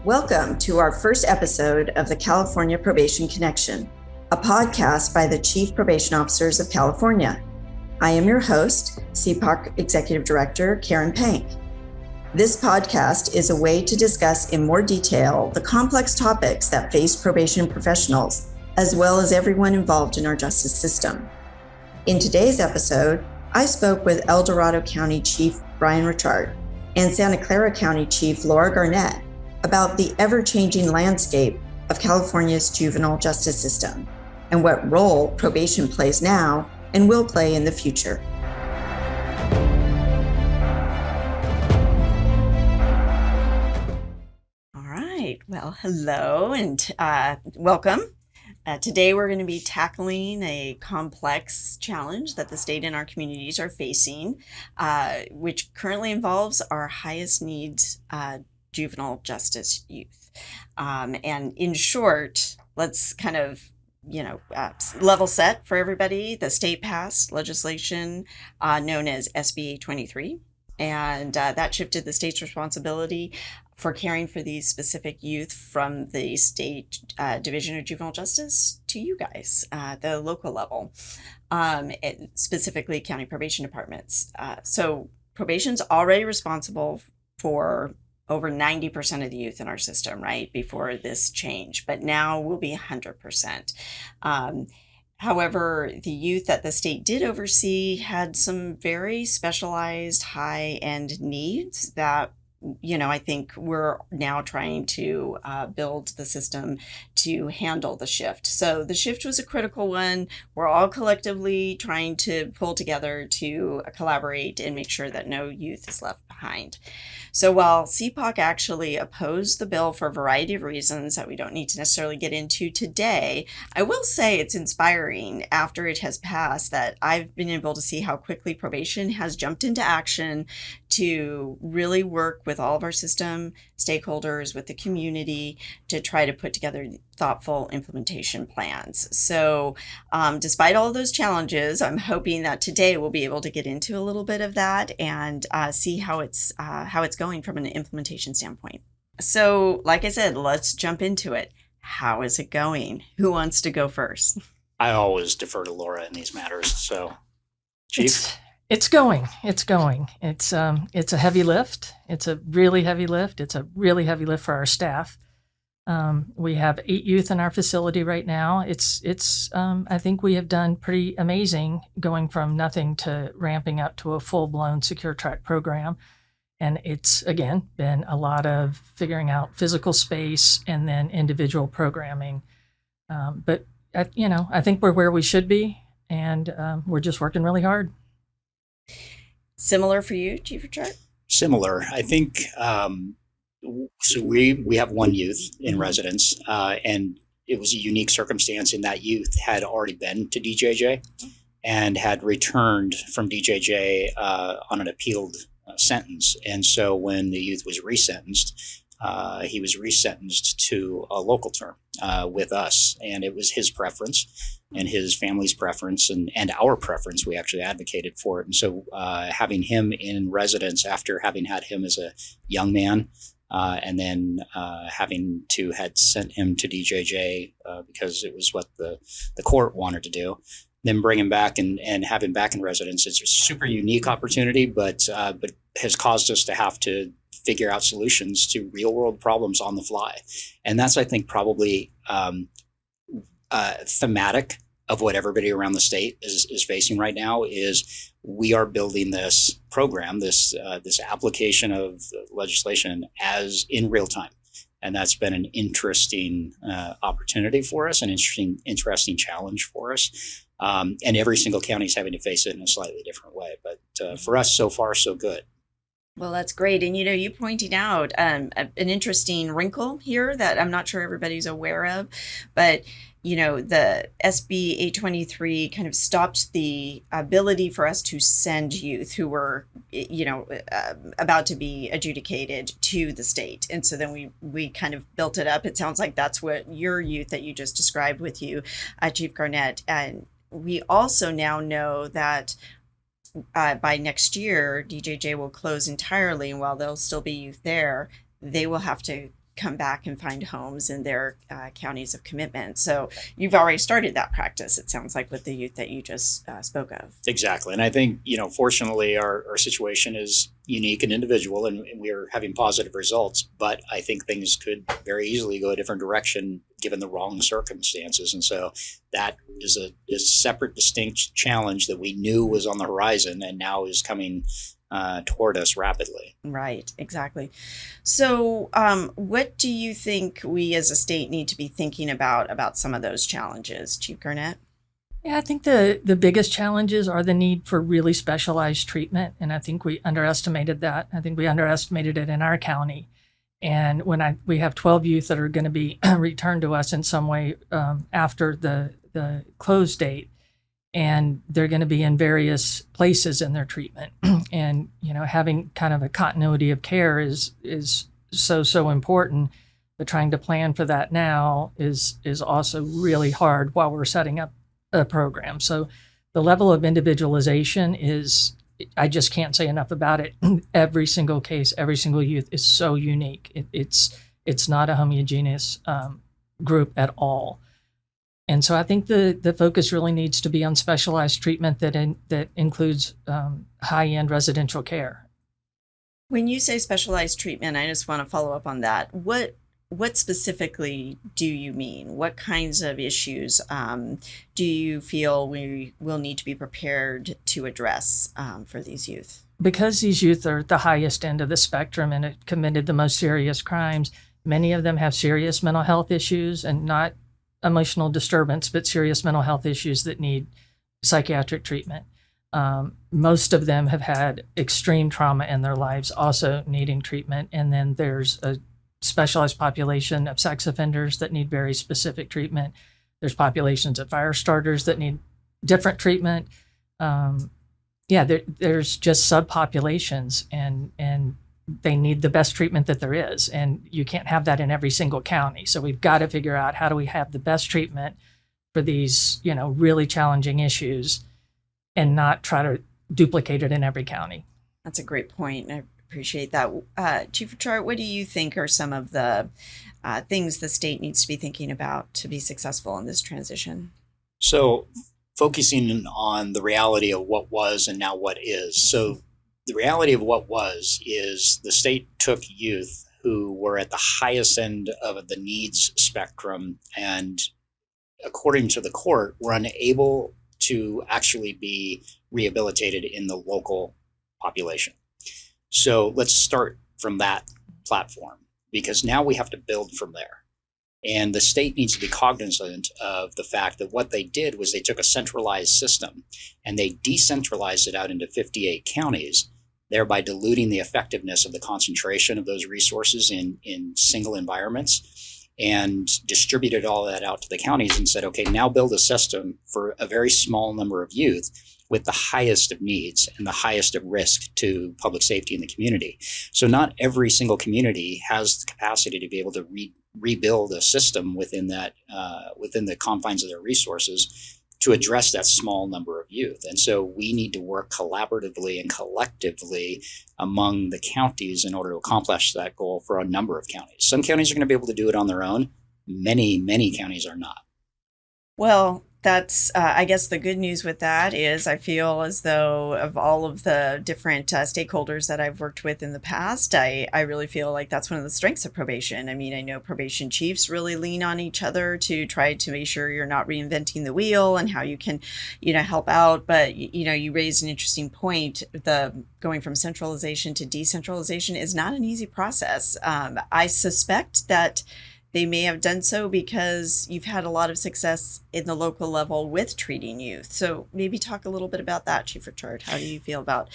Welcome to our first episode of the California Probation Connection, a podcast by the Chief Probation Officers of California. I am your host, CPOC Executive Director Karen Pank. This podcast is a way to discuss in more detail the complex topics that face probation professionals, as well as everyone involved in our justice system. In today's episode, I spoke with Dorado County Chief Brian Richart and Santa Clara County Chief Garnette about the ever-changing landscape of California's juvenile justice system and what role probation plays now and will play in the future. All right, well, hello and welcome. Today we're going to be tackling a complex challenge that the state and our communities are facing, which currently involves our highest needs juvenile justice youth. And in short, let's kind of, level set for everybody. The state passed legislation known as SB 823, and that shifted the state's responsibility for caring for these specific youth from the state Division of Juvenile Justice to you guys, the local level, specifically county probation departments. So probation's already responsible for over 90% of the youth in our system, right, before this change, but now will be 100%. However, the youth that the state did oversee had some very specialized high-end needs that I think we're now trying to build the system to handle the shift. So the shift was a critical one. We're all collectively trying to pull together to collaborate and make sure that no youth is left behind. So while CPOC actually opposed the bill for a variety of reasons that we don't need to necessarily get into today, I will say it's inspiring after it has passed that I've been able to see how quickly probation has jumped into action to really work with all of our system stakeholders, with the community, to try to put together thoughtful implementation plans. So despite all of those challenges, I'm hoping that today we'll be able to get into a little bit of that and see how it's going from an implementation standpoint. So like I said, let's jump into it. How is it going? Who wants to go first? I always defer to Laura in these matters. So, Chief? It's going. It's a heavy lift. It's a really heavy lift. It's a really heavy lift for our staff. We have 8 youth in our facility right now. I think we have done pretty amazing going from nothing to ramping up to a full-blown secure track program. And it's, again, been a lot of figuring out physical space and then individual programming. But I think we're where we should be, and we're just working really hard. Similar for you, Chief Richart? Similar. I think, so we have one youth in residence, and it was a unique circumstance in that youth had already been to DJJ and had returned from DJJ on an appealed sentence. And so when the youth was resentenced, he was resentenced to a local term with us, and it was his preference and his family's preference and our preference. We actually advocated for it. And so having him in residence after having had him as a young man, and then having to had sent him to DJJ because it was what the court wanted to do, then bring him back and have him back in residence. It's a super unique opportunity, but has caused us to have to figure out solutions to real world problems on the fly. And that's, I think, probably thematic of what everybody around the state is facing right now. Is we are building this program, this application of legislation as in real time. And that's been an interesting opportunity for us, an interesting challenge for us. And every single county is having to face it in a slightly different way. But for us, so far, so good. Well, that's great. And, you pointed out an interesting wrinkle here that I'm not sure everybody's aware of, but, the SB 823 kind of stopped the ability for us to send youth who were, about to be adjudicated to the state. And so then we kind of built it up. It sounds like that's what your youth that you just described with you, Chief Garnette. And we also now know that by next year, DJJ will close entirely, and while there'll still be youth there, they will have to come back and find homes in their counties of commitment. So you've already started that practice, it sounds like, with the youth that you just spoke of. Exactly. And I think, fortunately, our situation is unique and individual, and we're having positive results. But I think things could very easily go a different direction given the wrong circumstances. And so that is a separate, distinct challenge that we knew was on the horizon and now is coming toward us rapidly. Right, exactly. So what do you think we as a state need to be thinking about some of those challenges, Chief Garnette? Yeah, I think the biggest challenges are the need for really specialized treatment. And I think we underestimated that. I think we underestimated it in our county. And when we have 12 youth that are going to be returned to us in some way after the close date, and they're going to be in various places in their treatment. And, having kind of a continuity of care is so important. But trying to plan for that now is also really hard while we're setting up a program. So the level of individualization is, I just can't say enough about it. Every single case, every single youth is so unique. It's not a homogeneous group at all. And so I think the focus really needs to be on specialized treatment that includes high-end residential care. When you say specialized treatment, I just want to follow up on that. What specifically do you mean? What kinds of issues do you feel we will need to be prepared to address for these youth? Because these youth are at the highest end of the spectrum and have committed the most serious crimes, many of them have serious mental health issues, and not emotional disturbance, but serious mental health issues that need psychiatric treatment. Most of them have had extreme trauma in their lives, also needing treatment. And then there's a specialized population of sex offenders that need very specific treatment. There's populations of fire starters that need different treatment. There's just subpopulations, and they need the best treatment that there is. And you can't have that in every single county. So we've got to figure out, how do we have the best treatment for these, really challenging issues, and not try to duplicate it in every county. That's a great point. I appreciate that. Chief Richart, what do you think are some of the things the state needs to be thinking about to be successful in this transition? So focusing on the reality of what was and now what is. So the reality of what was is the state took youth who were at the highest end of the needs spectrum, and according to the court, were unable to actually be rehabilitated in the local population. So let's start from that platform, because now we have to build from there. And the state needs to be cognizant of the fact that what they did was they took a centralized system and they decentralized it out into 58 counties, thereby diluting the effectiveness of the concentration of those resources in single environments, and distributed all of that out to the counties and said, okay, now build a system for a very small number of youth with the highest of needs and the highest of risk to public safety in the community. So not every single community has the capacity to be able to rebuild a system within that within the confines of their resources to address that small number of youth. And so we need to work collaboratively and collectively among the counties in order to accomplish that goal for a number of counties. Some counties are going to be able to do it on their own. Many counties are not. Well, that's, I guess the good news with that is I feel as though of all of the different stakeholders that I've worked with in the past, I really feel like that's one of the strengths of probation. I mean, I know probation chiefs really lean on each other to try to make sure you're not reinventing the wheel and how you can, help out. But, you raised an interesting point. The going from centralization to decentralization is not an easy process. I suspect that they may have done so because you've had a lot of success in the local level with treating youth. So maybe talk a little bit about that, Chief Richart. How do you feel about,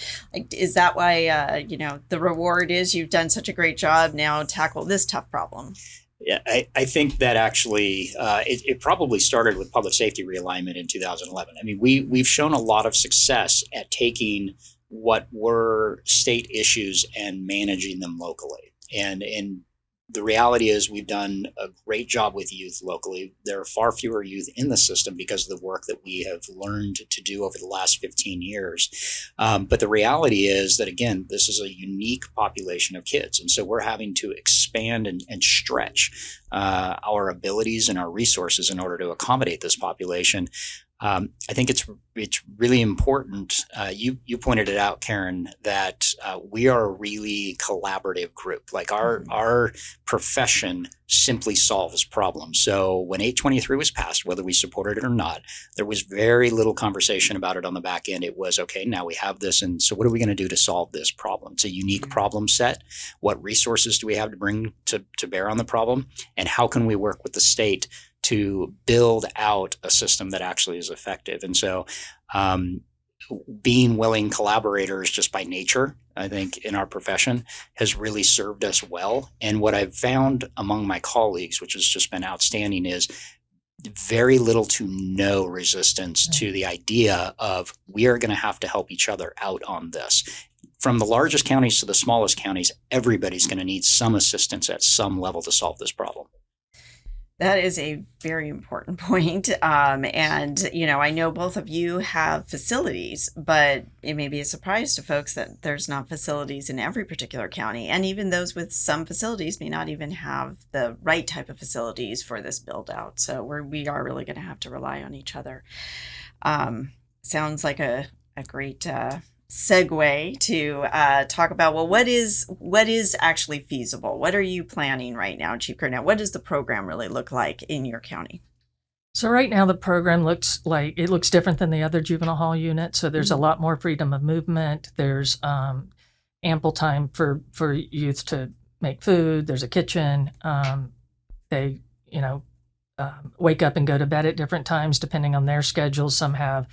is that why, the reward is you've done such a great job, now tackle this tough problem? Yeah, I think that actually it probably started with public safety realignment in 2011. I mean, we've shown a lot of success at taking what were state issues and managing them locally. And the reality is we've done a great job with youth locally. There are far fewer youth in the system because of the work that we have learned to do over the last 15 years. But the reality is that, again, this is a unique population of kids. And so we're having to expand and stretch our abilities and our resources in order to accommodate this population. I think it's really important. You pointed it out, Karen, that we are a really collaborative group. Like our profession simply solves problems. So when 823 was passed, whether we supported it or not, there was very little conversation about it on the back end. It was, okay, now we have this, and so what are we going to do to solve this problem? It's a unique problem set. What resources do we have to bring to bear on the problem, and how can we work with the state to build out a system that actually is effective? And so being willing collaborators just by nature, I think, in our profession has really served us well. And what I've found among my colleagues, which has just been outstanding, is very little to no resistance to the idea of we are going to have to help each other out on this. From the largest counties to the smallest counties, everybody's going to need some assistance at some level to solve this problem. That is a very important point. And, I know both of you have facilities, but it may be a surprise to folks that there's not facilities in every particular county. And even those with some facilities may not even have the right type of facilities for this build out. So we are really going to have to rely on each other. Sounds like a great segue to talk about, well, what is actually feasible? What are you planning right now, Chief Garnette? What does the program really look like in your county? So right now the program looks different than the other juvenile hall unit. So there's a lot more freedom of movement. There's ample time for youth to make food. There's a kitchen. They wake up and go to bed at different times depending on their schedules. Some have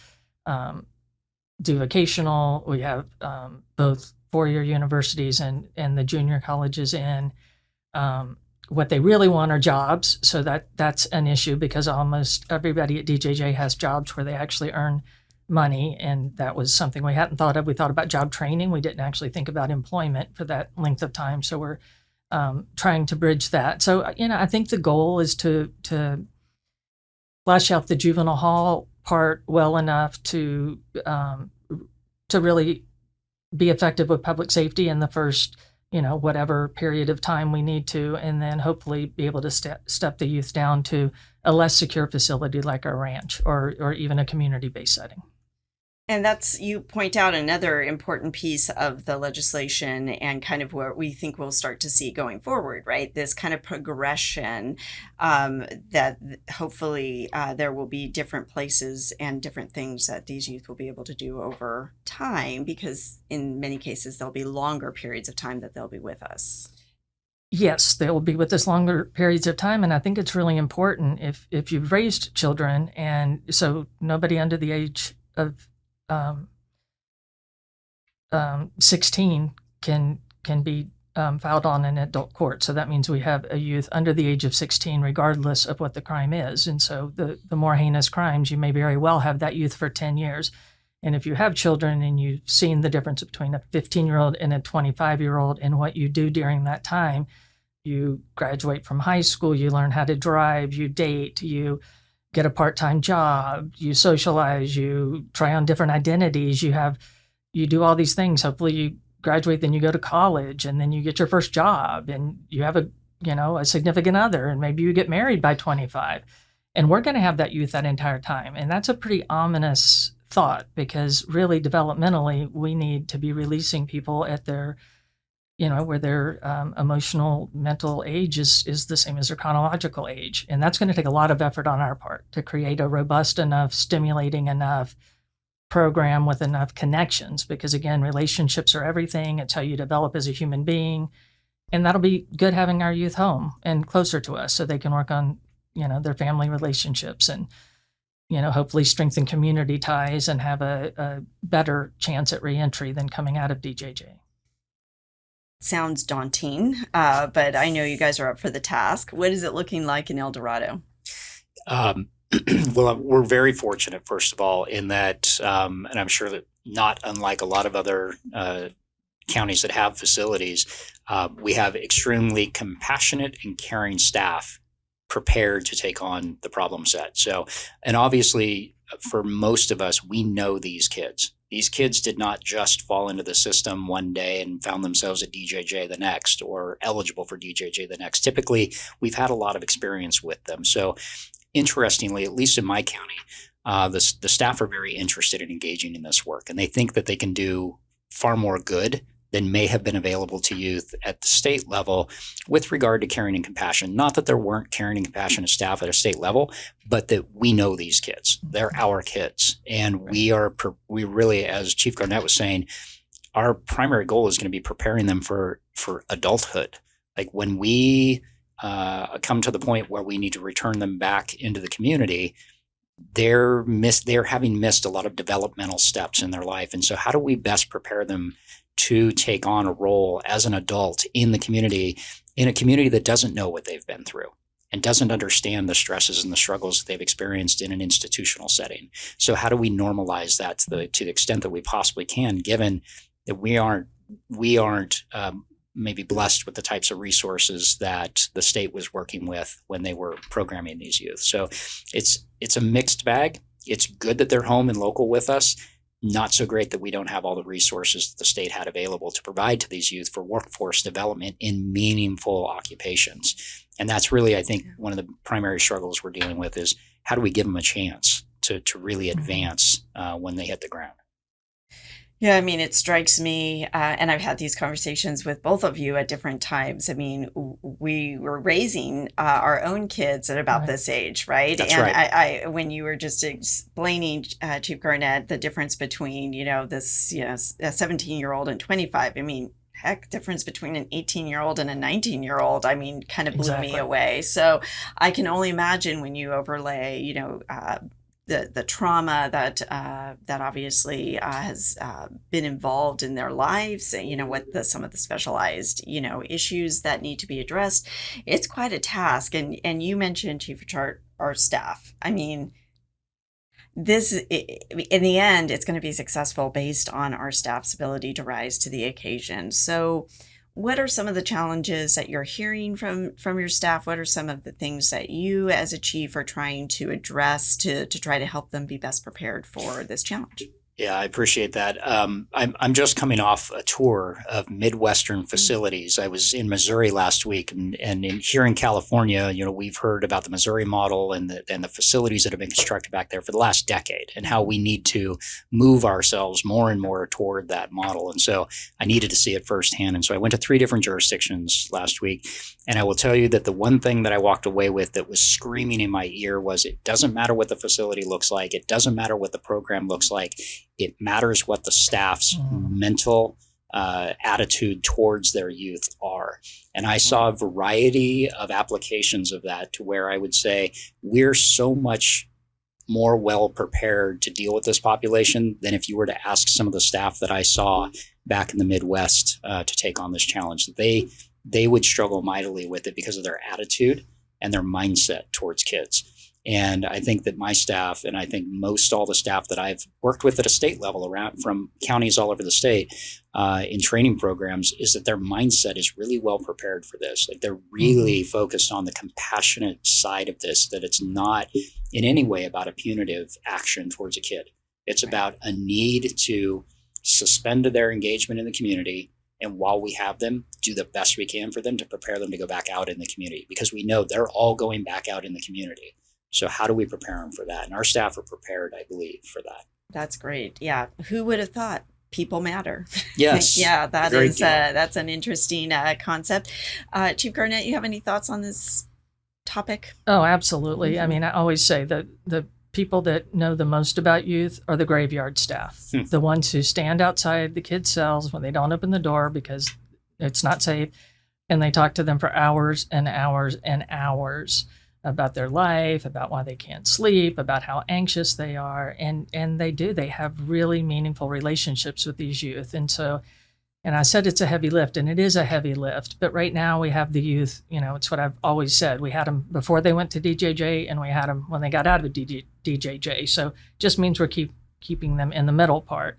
do vocational. We have both four-year universities and the junior colleges in. What they really want are jobs. So that's an issue because almost everybody at DJJ has jobs where they actually earn money. And that was something we hadn't thought of. We thought about job training. We didn't actually think about employment for that length of time. So we're trying to bridge that. So, I think the goal is to flesh out the juvenile hall part well enough to really be effective with public safety in the first, whatever period of time we need to, and then hopefully be able to step the youth down to a less secure facility like our ranch or even a community-based setting. And you point out another important piece of the legislation and kind of what we think we'll start to see going forward, right? This kind of progression that hopefully there will be different places and different things that these youth will be able to do over time, because in many cases, there'll be longer periods of time that they'll be with us. Yes, they will be with us longer periods of time. And I think it's really important if you've raised children, and so nobody under the age of 16 can be filed on an adult court. So that means we have a youth under the age of 16, regardless of what the crime is. And so the more heinous crimes, you may very well have that youth for 10 years. And if you have children and you've seen the difference between a 15-year-old and a 25-year-old and what you do during that time, you graduate from high school, you learn how to drive, you date, you get a part-time job, you socialize, you try on different identities, you do all these things. Hopefully you graduate, then you go to college, and then you get your first job, and you have a significant other, and maybe you get married by 25. And we're going to have that youth that entire time. And that's a pretty ominous thought, because really developmentally, we need to be releasing people at their where their emotional, mental age is the same as their chronological age. And that's going to take a lot of effort on our part to create a robust enough, stimulating enough program with enough connections, because again, relationships are everything. It's how you develop as a human being. And that'll be good having our youth home and closer to us so they can work on, their family relationships and, hopefully strengthen community ties and have a better chance at reentry than coming out of DJJ. Sounds daunting, but I know you guys are up for the task. What is it looking like in El Dorado? Well, we're very fortunate, first of all, in that, and I'm sure that not unlike a lot of other counties that have facilities, we have extremely compassionate and caring staff prepared to take on the problem set. So, and obviously for most of us, we know these kids. These kids did not just fall into the system one day and found themselves at DJJ the next or eligible for DJJ the next. Typically, we've had a lot of experience with them. So interestingly, at least in my county, the staff are very interested in engaging in this work, and they think that they can do far more good than may have been available to youth at the state level with regard to caring and compassion. Not that there weren't caring and compassionate staff at a state level, but that we know these kids. They're our kids. And we really, as Chief Garnette was saying, our primary goal is going to be preparing them for adulthood. Like when we come to the point where we need to return them back into the community, they're having missed a lot of developmental steps in their life. And so how do we best prepare them to take on a role as an adult in the community, in a community that doesn't know what they've been through and doesn't understand the stresses and the struggles that they've experienced in an institutional setting? So how do we normalize that to the extent that we possibly can, given that we aren't maybe blessed with the types of resources that the state was working with when they were programming these youth? So it's a mixed bag. It's good that they're home and local with us. Not so great that we don't have all the resources that the state had available to provide to these youth for workforce development in meaningful occupations. And that's really, I think, one of the primary struggles we're dealing with is how do we give them a chance to really advance when they hit the ground? Yeah, I mean, it strikes me, and I've had these conversations with both of you at different times. I mean, we were raising our own kids at about this age, right? That's and right. I, when you were just explaining, Chief Garnette, the difference between, this, a 17-year-old and 25, I mean, heck, difference between an 18-year-old and a 19-year-old, I mean, kind of blew me away. So I can only imagine when you overlay, the trauma that obviously has been involved in their lives, what some of the specialized issues that need to be addressed. It's quite a task. And you mentioned, Chief Richart, our staff. I mean, this in the end, it's going to be successful based on our staff's ability to rise to the occasion. So what are some of the challenges that you're hearing from your staff? What are some of the things that you as a chief are trying to address to try to help them be best prepared for this challenge? Yeah, I appreciate that. I'm just coming off a tour of Midwestern facilities. I was in Missouri last week, and here in California, we've heard about the Missouri model and the facilities that have been constructed back there for the last decade, and how we need to move ourselves more and more toward that model. And so I needed to see it firsthand. And so I went to 3 different jurisdictions last week, and I will tell you that the one thing that I walked away with that was screaming in my ear was, it doesn't matter what the facility looks like. It doesn't matter what the program looks like. It matters what the staff's mental attitude towards their youth are. And I saw a variety of applications of that to where I would say we're so much more well prepared to deal with this population than if you were to ask some of the staff that I saw back in the Midwest to take on this challenge. They would struggle mightily with it because of their attitude and their mindset towards kids. And I think that my staff, and I think most all the staff that I've worked with at a state level around from counties all over the state in training programs, is that their mindset is really well prepared for this. Like they're really focused on the compassionate side of this, that it's not in any way about a punitive action towards a kid. It's about a need to suspend their engagement in the community. And while we have them, do the best we can for them to prepare them to go back out in the community, because we know they're all going back out in the community. So how do we prepare them for that? And our staff are prepared, I believe, for that. That's great. Yeah. Who would have thought people matter? Yes. Yeah, that's an interesting concept. Chief Garnette, you have any thoughts on this topic? Oh, absolutely. I mean, I always say that the people that know the most about youth are the graveyard staff, the ones who stand outside the kids' cells when they don't open the door because it's not safe, and they talk to them for hours and hours and hours about their life, about why they can't sleep, about how anxious they are. And they have really meaningful relationships with these youth. And I said it's a heavy lift, and it is a heavy lift. But right now we have the youth, it's what I've always said. We had them before they went to DJJ, and we had them when they got out of DJJ. So it just means we're keeping them in the middle part.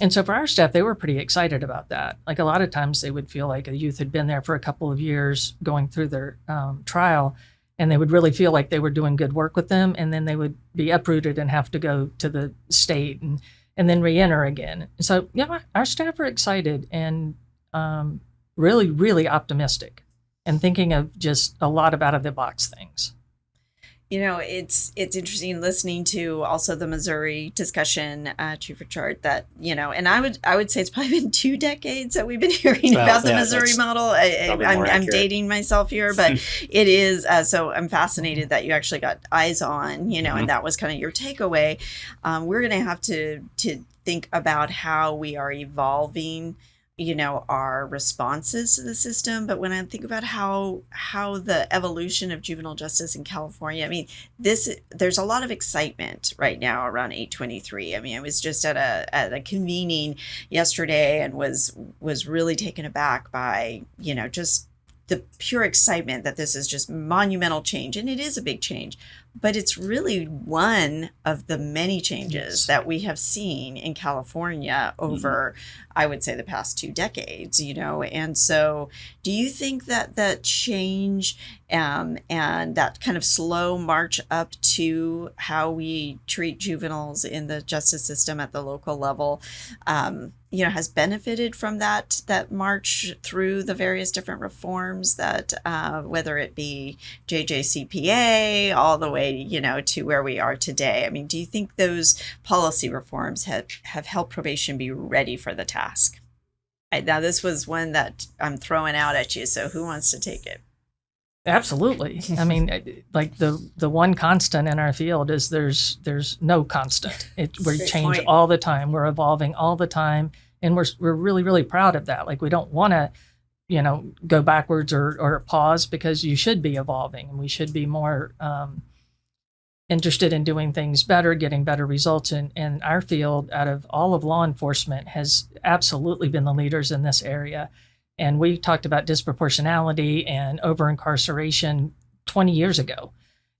And so for our staff, they were pretty excited about that. Like a lot of times they would feel like a youth had been there for a couple of years going through their trial, and they would really feel like they were doing good work with them. And then they would be uprooted and have to go to the state and then re-enter again. So yeah, our staff are excited and really, really optimistic and thinking of just a lot of out of the box things. It's interesting listening to also the Missouri discussion, Chief Richart, that, and I would say it's probably been 2 decades that we've been hearing about the Missouri model. I'm dating myself here, but it is. So I'm fascinated that you actually got eyes on, and that was kind of your takeaway. We're going to have to think about how we are evolving our responses to the system. But when I think about how the evolution of juvenile justice in California, I mean, there's a lot of excitement right now around 823. I mean, I was just at a convening yesterday and was really taken aback by, just the pure excitement that this is just monumental change. And it is a big change, but it's really one of the many changes that we have seen in California over, I would say, the past 2 decades, And so do you think that change and that kind of slow march up to how we treat juveniles in the justice system at the local level, has benefited from that march through the various different reforms that, whether it be JJCPA all the way, to where we are today? I mean, do you think those policy reforms have helped probation be ready for the task? Now, this was one that I'm throwing out at you, so who wants to take it? Absolutely. I mean, like the one constant in our field is there's no constant. We change all the time. We're evolving all the time, and we're really, really proud of that. Like we don't want to, go backwards or pause, because you should be evolving, and we should be more interested in doing things better, getting better results. And our field, out of all of law enforcement, has absolutely been the leaders in this area. And we talked about disproportionality and over-incarceration 20 years ago.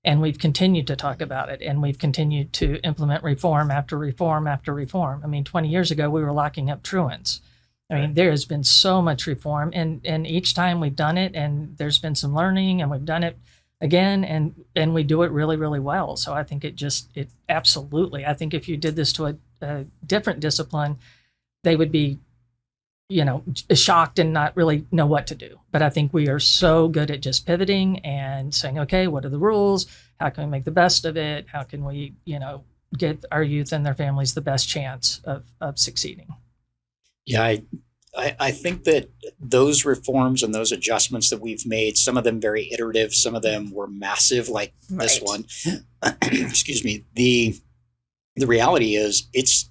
And we've continued to talk about it. And we've continued to implement reform after reform after reform. I mean, 20 years ago, we were locking up truants. I mean, there has been so much reform. And each time we've done it, and there's been some learning, and we've done it again, and we do it really, really well. So I think it absolutely, I think if you did this to a different discipline, they would be shocked and not really know what to do. But I think we are so good at just pivoting and saying, okay, what are the rules? How can we make the best of it? How can we, get our youth and their families the best chance of succeeding? Yeah, I think that those reforms and those adjustments that we've made, some of them very iterative, some of them were massive, like this one. Excuse me. The reality is it's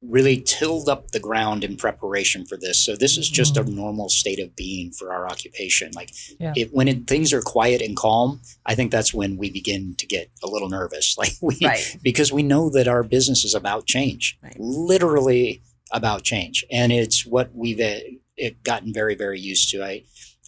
really tilled up the ground in preparation for this. So this is just a normal state of being for our occupation. Like when things are quiet and calm, I think that's when we begin to get a little nervous. Like because we know that our business is about change, literally about change. And it's what we've gotten very, very used to.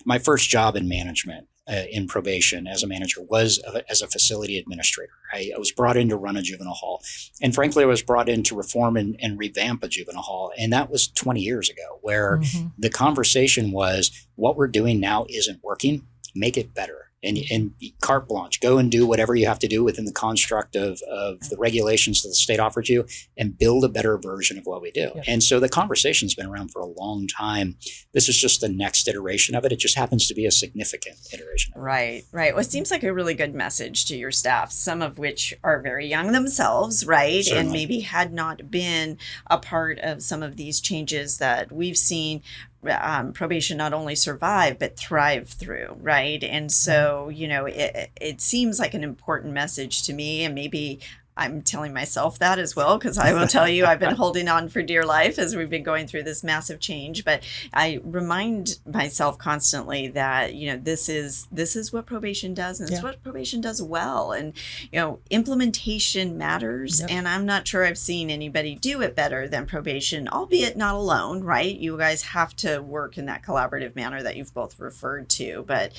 My first job in management in probation as a manager was as a facility administrator. I was brought in to run a juvenile hall. And frankly, I was brought in to reform and revamp a juvenile hall. And that was 20 years ago, where the conversation was, what we're doing now isn't working, make it better. And carte blanche, go and do whatever you have to do within the construct of the regulations that the state offers you, and build a better version of what we do. Yeah. And so the conversation's been around for a long time. This is just the next iteration of it. It just happens to be a significant iteration of it. Right. Well, it seems like a really good message to your staff, some of which are very young themselves, right? Certainly. And maybe had not been a part of some of these changes that we've seen probation not only survive but thrive through, right? And so it seems like an important message to me, and maybe I'm telling myself that as well, because I will tell you I've been holding on for dear life as we've been going through this massive change. But I remind myself constantly that this is what probation does, and it's what probation does well. And implementation matters, and I'm not sure I've seen anybody do it better than probation, albeit not alone, right? You guys have to work in that collaborative manner that you've both referred to. But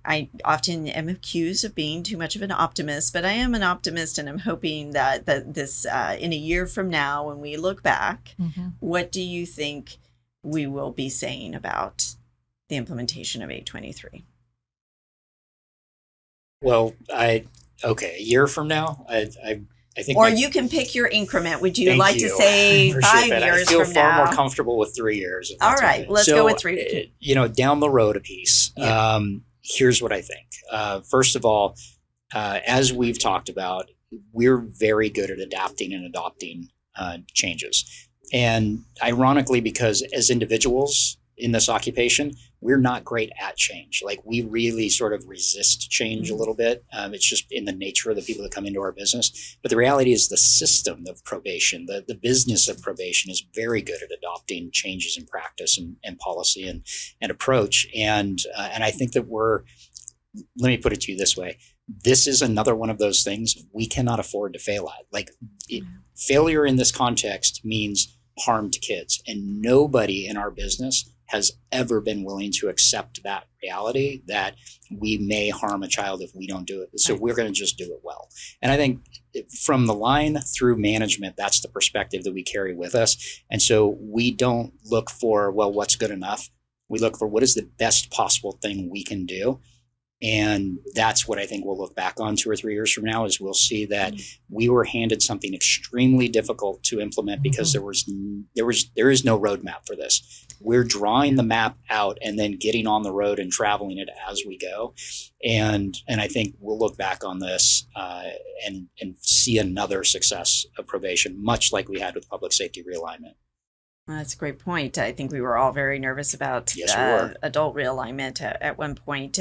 I often am accused of being too much of an optimist, but I am an optimist, and I'm hoping that this in a year from now, when we look back, what do you think we will be saying about the implementation of 823? Well, a year from now, I think Or you can pick your increment. Would you Thank like to you. say Appreciate 5 that. years I feel from far now? more comfortable with 3 years. if All that's right, okay. let's go with 3. Down the road a piece. Yeah. Here's what I think. First of all, as we've talked about, we're very good at adapting and adopting changes. And ironically, because as individuals in this occupation, we're not great at change. Like, we really sort of resist change a little bit. It's just in the nature of the people that come into our business. But the reality is the system of probation, the business of probation, is very good at adopting changes in practice and policy and approach. And I think that let me put it to you this way. This is another one of those things we cannot afford to fail at. Like, failure in this context means harm to kids. And nobody in our business has ever been willing to accept that reality that we may harm a child if we don't do it. So we're going to just do it well. And I think from the line through management, that's the perspective that we carry with us. And so we don't look for, well, what's good enough? We look for what is the best possible thing we can do. And that's what I think we'll look back on 2 or 3 years from now, is we'll see that we were handed something extremely difficult to implement because there is no roadmap for this. We're drawing the map out and then getting on the road and traveling it as we go. And I think we'll look back on this and see another success of probation, much like we had with public safety realignment. That's a great point. I think we were all very nervous about adult realignment at one point,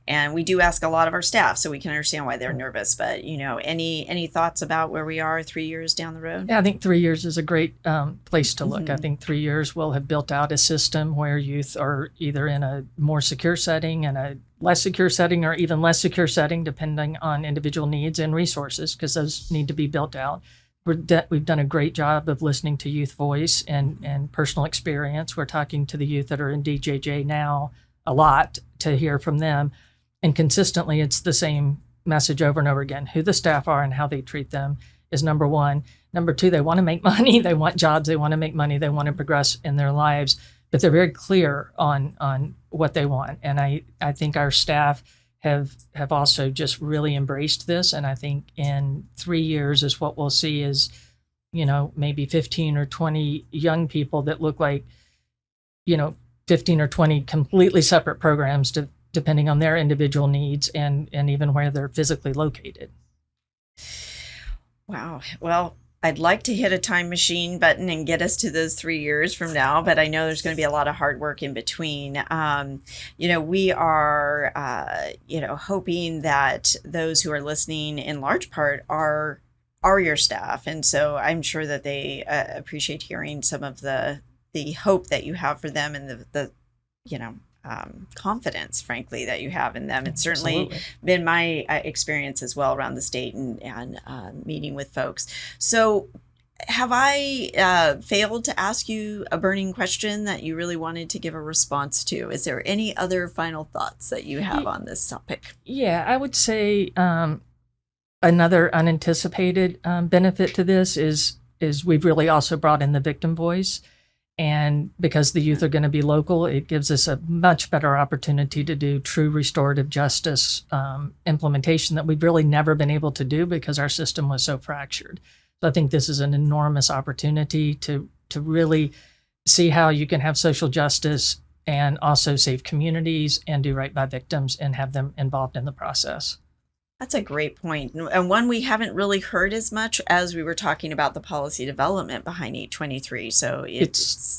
and we do ask a lot of our staff, so we can understand why they're nervous. But any thoughts about where we are 3 years down the road? Yeah, I think 3 years is a great place to look. I think 3 years we'll have built out a system where youth are either in a more secure setting and a less secure setting, or even less secure setting, depending on individual needs and resources, because those need to be built out. We've done a great job of listening to youth voice and personal experience. We're talking to the youth that are in DJJ now a lot to hear from them. And consistently, it's the same message over and over again. Who the staff are and how they treat them is number one. Number two, they want to make money. They want jobs. They want to make money. They want to progress in their lives. But they're very clear on what they want. And I think our staff have also just really embraced this. And I think in 3 years is what we'll see is, maybe 15 or 20 young people that look like, 15 or 20 completely separate programs depending on their individual needs and even where they're physically located. Wow. Well, I'd like to hit a time machine button and get us to those 3 years from now, but I know there's going to be a lot of hard work in between. We are, hoping that those who are listening in large part are your staff. And so I'm sure that they appreciate hearing some of the hope that you have for them and the confidence, frankly, that you have in them. It's certainly been my experience as well around the state and meeting with folks. So have I failed to ask you a burning question that you really wanted to give a response to? Is there any other final thoughts that you have on this topic? Yeah, I would say another unanticipated benefit to this is we've really also brought in the victim voice. And because the youth are going to be local, it gives us a much better opportunity to do true restorative justice implementation that we've really never been able to do because our system was so fractured. So I think this is an enormous opportunity to really see how you can have social justice and also save communities and do right by victims and have them involved in the process. That's a great point, and one we haven't really heard as much as we were talking about the policy development behind 823. So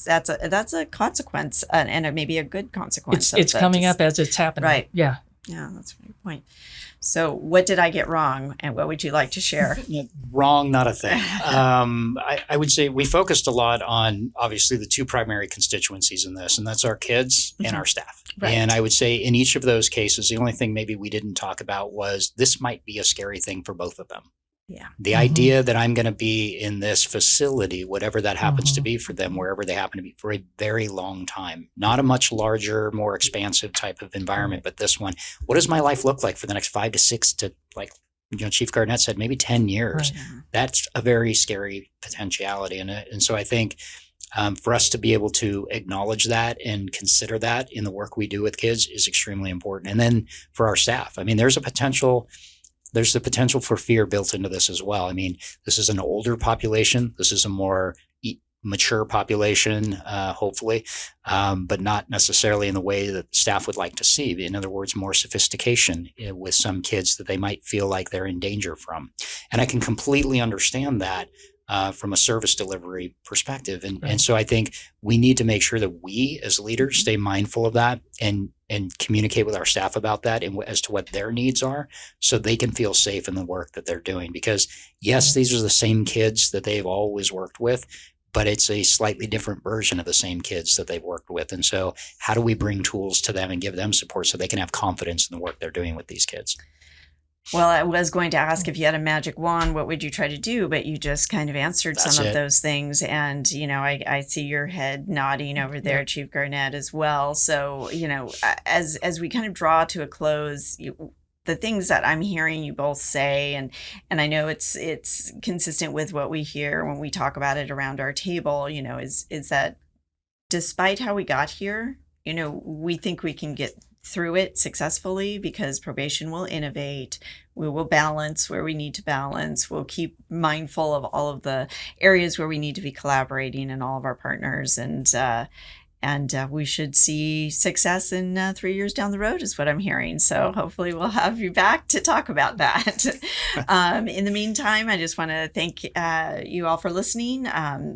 that's a consequence, and maybe a good consequence. It's coming up as it's happening. Right. Yeah. Yeah, that's a great point. So what did I get wrong, and what would you like to share? Wrong, not a thing. I would say we focused a lot on, obviously, the two primary constituencies in this, and that's our kids and our staff. Right. And I would say in each of those cases, the only thing maybe we didn't talk about was this might be a scary thing for both of them. Yeah. The idea that I'm going to be in this facility, whatever that happens to be for them, wherever they happen to be, for a very long time, not a much larger, more expansive type of environment, but this one, what does my life look like for the next 5 to 6 to Chief Garnette said, maybe 10 years. Right. That's a very scary potentiality. And so I think for us to be able to acknowledge that and consider that in the work we do with kids is extremely important. And then for our staff, I mean, there's the potential for fear built into this as well. I mean, this is an older population. This is a more mature population, hopefully, but not necessarily in the way that staff would like to see. In other words, more sophistication with some kids that they might feel like they're in danger from. And I can completely understand that from a service delivery perspective. And so I think we need to make sure that we as leaders stay mindful of that and communicate with our staff about that and as to what their needs are so they can feel safe in the work that they're doing. Because yes, these are the same kids that they've always worked with, but it's a slightly different version of the same kids that they've worked with. And so how do we bring tools to them and give them support so they can have confidence in the work they're doing with these kids? Well, I was going to ask if you had a magic wand, what would you try to do? But you just kind of answered some of those things. And, I see your head nodding over there, Chief Garnette, as well. So, as we kind of draw to a close, the things that I'm hearing you both say, and I know it's consistent with what we hear when we talk about it around our table, is that despite how we got here, we think we can get through it successfully because probation will innovate. We will balance where we need to balance. We'll keep mindful of all of the areas where we need to be collaborating and all of our partners. And we should see success in 3 years down the road is what I'm hearing. So hopefully we'll have you back to talk about that. In the meantime, I just want to thank you all for listening.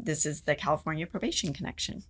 This is the California Probation Connection.